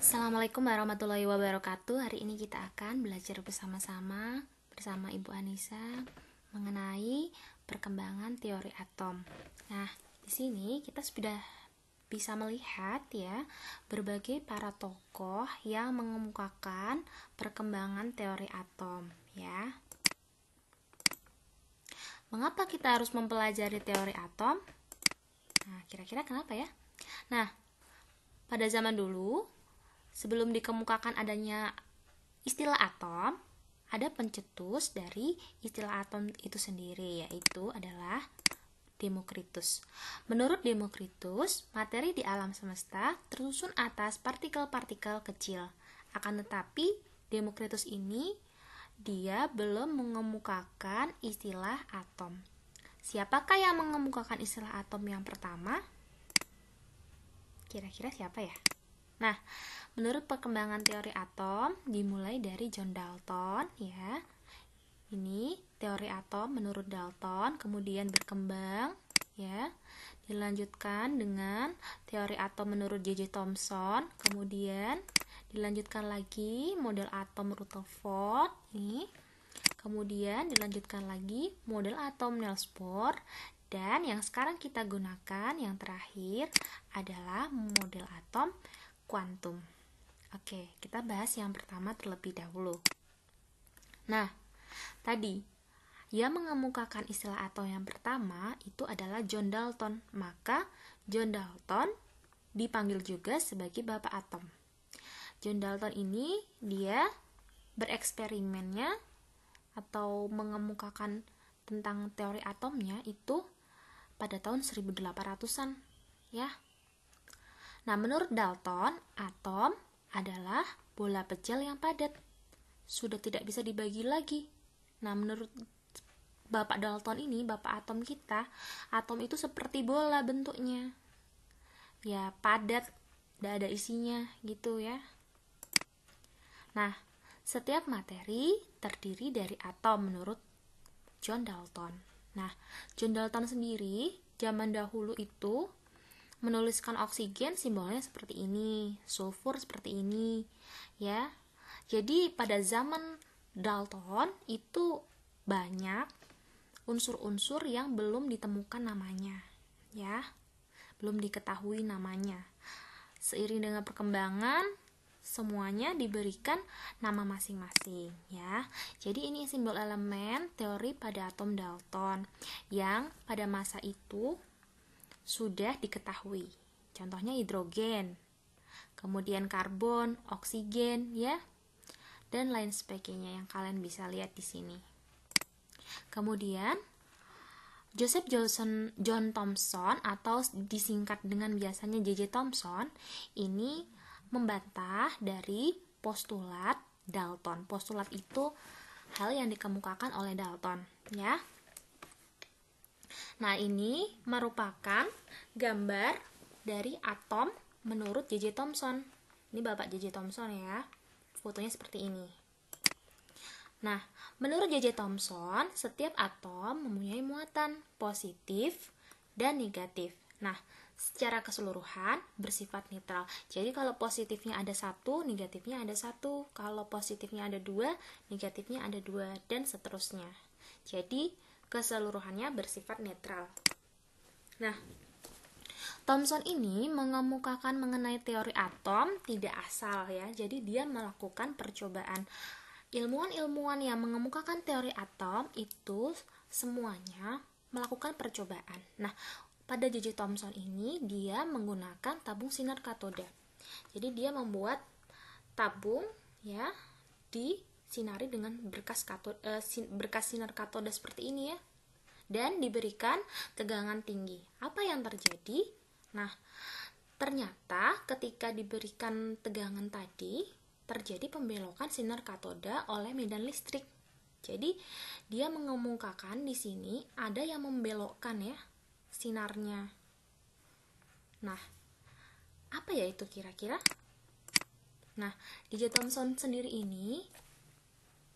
Assalamualaikum warahmatullahi wabarakatuh. Hari ini kita akan belajar bersama Ibu Anissa mengenai perkembangan teori atom. Nah, di sini kita sudah bisa melihat ya berbagai para tokoh yang mengemukakan perkembangan teori atom ya. Mengapa kita harus mempelajari teori atom? Nah, kira-kira kenapa ya? Nah, pada zaman dulu, sebelum dikemukakan adanya istilah atom, ada pencetus dari istilah atom itu sendiri, yaitu adalah Demokritus. Menurut Demokritus, materi di alam semesta tersusun atas partikel-partikel kecil. Akan tetapi, Demokritus ini dia belum mengemukakan istilah atom. Siapakah yang mengemukakan istilah atom yang pertama? Kira-kira siapa ya? Nah, menurut perkembangan teori atom dimulai dari John Dalton ya. Ini teori atom menurut Dalton, kemudian berkembang ya. Dilanjutkan dengan teori atom menurut J.J. Thomson, kemudian dilanjutkan lagi model atom Rutherford ini. Kemudian dilanjutkan lagi model atom Niels Bohr, dan yang sekarang kita gunakan yang terakhir adalah model atom kuantum. Oke, kita bahas yang pertama terlebih dahulu. Nah, tadi yang mengemukakan istilah atom yang pertama itu adalah John Dalton. Maka John Dalton dipanggil juga sebagai bapak atom. John Dalton ini dia bereksperimennya atau mengemukakan tentang teori atomnya itu pada tahun 1800-an ya. Nah, menurut Dalton, atom adalah bola pecel yang padat. Sudah tidak bisa dibagi lagi. Nah, menurut Bapak Dalton ini, Bapak atom kita, atom itu seperti bola bentuknya. Ya, padat, tidak ada isinya gitu ya. Nah, setiap materi terdiri dari atom menurut John Dalton. Nah, John Dalton sendiri zaman dahulu itu menuliskan oksigen simbolnya seperti ini, sulfur seperti ini, ya. Jadi pada zaman Dalton itu banyak unsur-unsur yang belum ditemukan namanya, ya, belum diketahui namanya. Seiring dengan perkembangan, semuanya diberikan nama masing-masing, ya. Jadi ini simbol elemen teori pada atom Dalton yang pada masa itu sudah diketahui. Contohnya hidrogen, kemudian karbon, oksigen, ya, dan lain sebagainya yang kalian bisa lihat di sini. Kemudian Joseph John Thomson atau disingkat dengan biasanya J.J. Thomson ini membantah dari postulat Dalton. Postulat itu hal yang dikemukakan oleh Dalton, ya. Nah, ini merupakan gambar dari atom menurut J.J. Thomson. Ini Bapak J.J. Thomson ya. Fotonya seperti ini. Nah, menurut J.J. Thomson, setiap atom mempunyai muatan positif dan negatif. Nah, secara keseluruhan bersifat netral. Jadi kalau positifnya ada 1, negatifnya ada 1. Kalau positifnya ada 2, negatifnya ada 2, dan seterusnya. Jadi keseluruhannya bersifat netral. Nah, Thomson ini mengemukakan mengenai teori atom tidak asal ya. Jadi dia melakukan percobaan. Ilmuwan-ilmuwan yang mengemukakan teori atom itu semuanya melakukan percobaan. Nah, pada J.J. Thomson ini dia menggunakan tabung sinar katoda. Jadi dia membuat tabung ya disinari dengan berkas sinar katoda seperti ini ya, dan diberikan tegangan tinggi. Apa yang terjadi? Nah, ternyata ketika diberikan tegangan tadi terjadi pembelokan sinar katoda oleh medan listrik. Jadi dia mengemukakan di sini ada yang membelokkan ya sinarnya. Nah, apa ya itu kira-kira? Nah, J.J. Thomson sendiri ini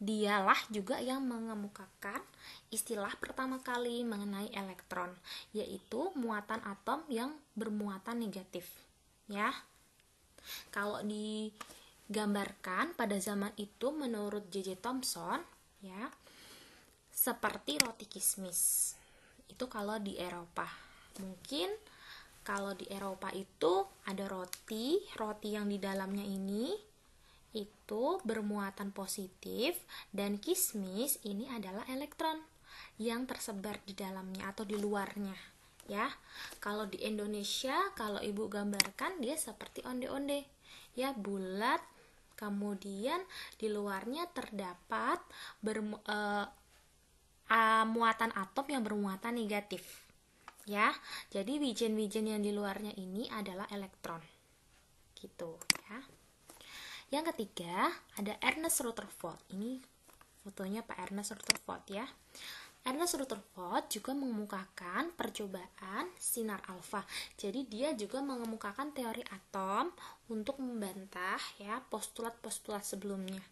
dialah juga yang mengemukakan istilah pertama kali mengenai elektron, yaitu muatan atom yang bermuatan negatif, ya. Kalau digambarkan pada zaman itu menurut J.J. Thomson ya, seperti roti kismis. Itu kalau di Eropa. Mungkin kalau di Eropa itu ada roti yang di dalamnya ini itu bermuatan positif, dan kismis ini adalah elektron yang tersebar di dalamnya atau di luarnya ya. Kalau di Indonesia, kalau ibu gambarkan, dia seperti onde-onde ya, bulat, kemudian di luarnya terdapat muatan atom yang bermuatan negatif ya. Jadi wijen-wijen yang di luarnya ini adalah elektron gitu ya. Yang ketiga ada Ernest Rutherford. Ini fotonya Pak Ernest Rutherford ya. Ernest Rutherford juga mengemukakan percobaan sinar alfa. Jadi dia juga mengemukakan teori atom untuk membantah ya postulat-postulat sebelumnya.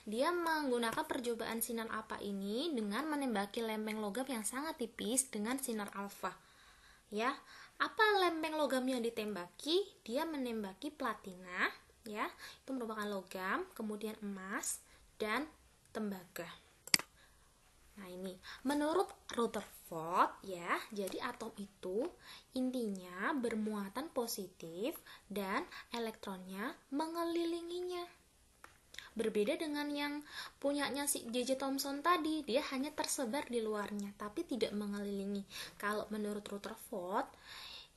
Dia menggunakan percobaan sinar alfa ini dengan menembaki lempeng logam yang sangat tipis dengan sinar alfa. Ya, apa lempeng logam yang ditembaki? Dia menembaki platina, ya, itu merupakan logam, kemudian emas dan tembaga. Nah, ini menurut Rutherford ya, jadi atom itu intinya bermuatan positif dan elektronnya mengelilinginya. Berbeda dengan yang punyanya si J.J. Thomson tadi, dia hanya tersebar di luarnya tapi tidak mengelilingi. Kalau menurut Rutherford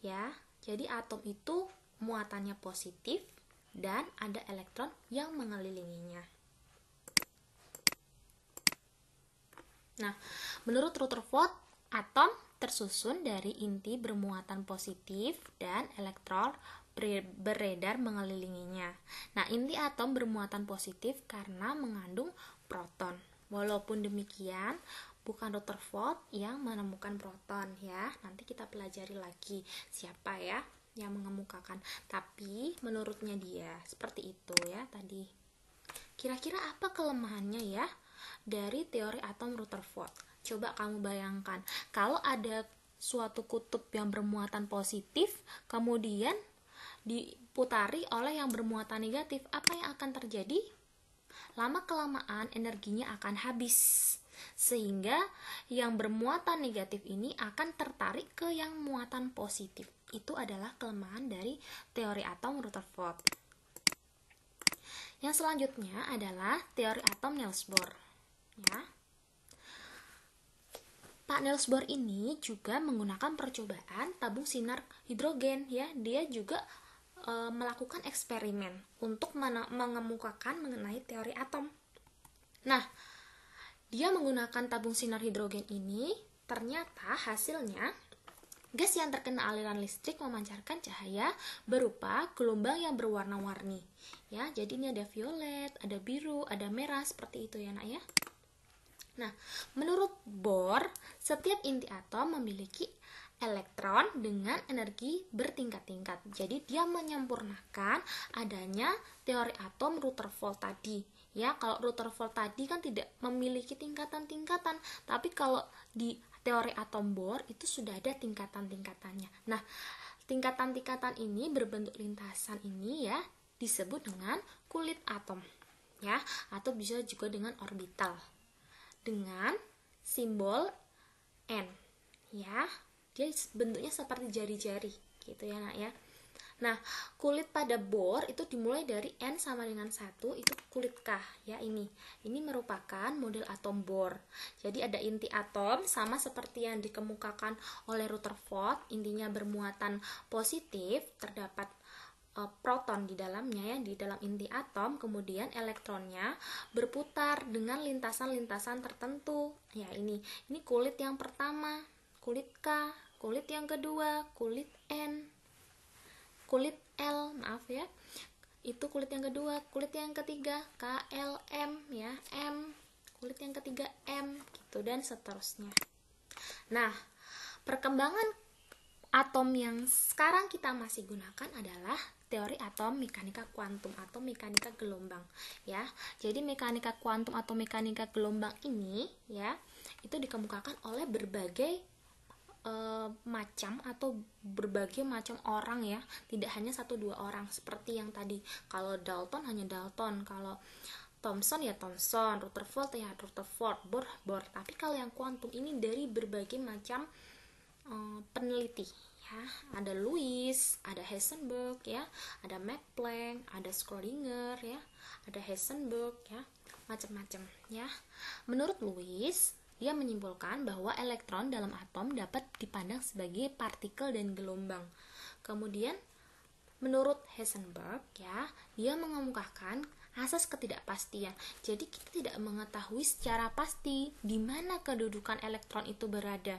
ya, jadi atom itu muatannya positif dan ada elektron yang mengelilinginya. Nah, menurut Rutherford, atom tersusun dari inti bermuatan positif dan elektron beredar mengelilinginya. Nah, inti atom bermuatan positif karena mengandung proton. Walaupun demikian, bukan Rutherford yang menemukan proton ya. Nanti kita pelajari lagi siapa ya yang mengemukakan. Tapi menurutnya dia seperti itu ya tadi. Kira-kira apa kelemahannya ya dari teori atom Rutherford? Coba kamu bayangkan, kalau ada suatu kutub yang bermuatan positif, kemudian diputari oleh yang bermuatan negatif, apa yang akan terjadi? Lama-kelamaan energinya akan habis, sehingga yang bermuatan negatif ini akan tertarik ke yang muatan positif. Itu adalah kelemahan dari teori atom Rutherford. Yang selanjutnya adalah teori atom Niels Bohr. Ya. Pak Niels Bohr ini juga menggunakan percobaan tabung sinar hidrogen ya. Dia juga melakukan eksperimen untuk mengemukakan mengenai teori atom. Nah, dia menggunakan tabung sinar hidrogen ini, ternyata hasilnya gas yang terkena aliran listrik memancarkan cahaya berupa gelombang yang berwarna-warni. Ya, jadi ini ada violet, ada biru, ada merah seperti itu ya, Nak ya. Nah, menurut Bohr, setiap inti atom memiliki elektron dengan energi bertingkat-tingkat. Jadi dia menyempurnakan adanya teori atom Rutherford tadi. Ya, kalau Rutherford tadi kan tidak memiliki tingkatan-tingkatan, tapi kalau di teori atom Bohr itu sudah ada tingkatan-tingkatannya. Nah, tingkatan-tingkatan ini berbentuk lintasan ini ya disebut dengan kulit atom. Ya, atau bisa juga dengan orbital. Dengan simbol N. Ya. Dia bentuknya seperti jari-jari gitu ya, Nak ya. Nah, kulit pada Bohr itu dimulai dari N sama dengan 1, itu kulit K ya ini. Ini merupakan model atom Bohr. Jadi ada inti atom sama seperti yang dikemukakan oleh Rutherford, intinya bermuatan positif, terdapat proton di dalamnya ya, di dalam inti atom, kemudian elektronnya berputar dengan lintasan-lintasan tertentu. Ya, ini kulit yang pertama, kulit K, kulit yang kedua, kulit N, kulit L, maaf ya. Itu kulit yang kedua, kulit yang ketiga K, L, M ya, M, kulit yang ketiga M gitu dan seterusnya. Nah, perkembangan atom yang sekarang kita masih gunakan adalah teori atom mekanika kuantum atau mekanika gelombang ya. Jadi mekanika kuantum atau mekanika gelombang ini ya, itu dikemukakan oleh berbagai macam atau berbagai macam orang ya, tidak hanya 1-2 orang seperti yang tadi. Kalau Dalton hanya Dalton, kalau Thomson ya Thomson, Rutherford ya Rutherford, Bohr. Tapi kalau yang kuantum ini dari berbagai macam peneliti ya. Ada Lewis, ada Heisenberg ya, ada Max Planck, ada Schrödinger ya, ada Heisenberg ya, macam-macam ya. Menurut Lewis, dia menyimpulkan bahwa elektron dalam atom dapat dipandang sebagai partikel dan gelombang. Kemudian menurut Heisenberg ya, dia mengemukakan asas ketidakpastian. Jadi kita tidak mengetahui secara pasti di mana kedudukan elektron itu berada.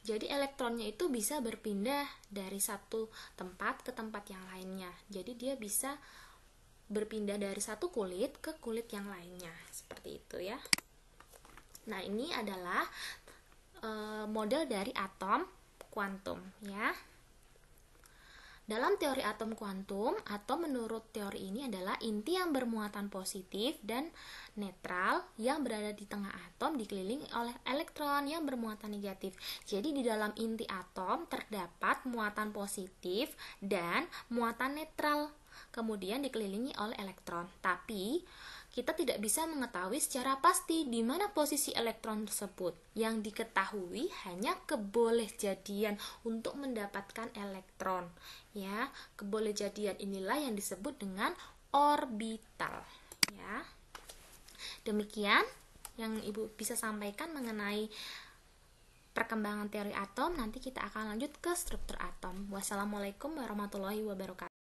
Jadi elektronnya itu bisa berpindah dari satu tempat ke tempat yang lainnya. Jadi dia bisa berpindah dari satu kulit ke kulit yang lainnya. Seperti itu ya. Nah, ini adalah model dari atom kuantum ya. Dalam teori atom kuantum, atom menurut teori ini adalah inti yang bermuatan positif dan netral yang berada di tengah atom dikelilingi oleh elektron yang bermuatan negatif. Jadi di dalam inti atom terdapat muatan positif dan muatan netral, kemudian dikelilingi oleh elektron. Tapi kita tidak bisa mengetahui secara pasti di mana posisi elektron tersebut. Yang diketahui hanya kebolehjadian untuk mendapatkan elektron. Ya, kebolehjadian inilah yang disebut dengan orbital. Ya. Demikian yang Ibu bisa sampaikan mengenai perkembangan teori atom. Nanti kita akan lanjut ke struktur atom. Wassalamualaikum warahmatullahi wabarakatuh.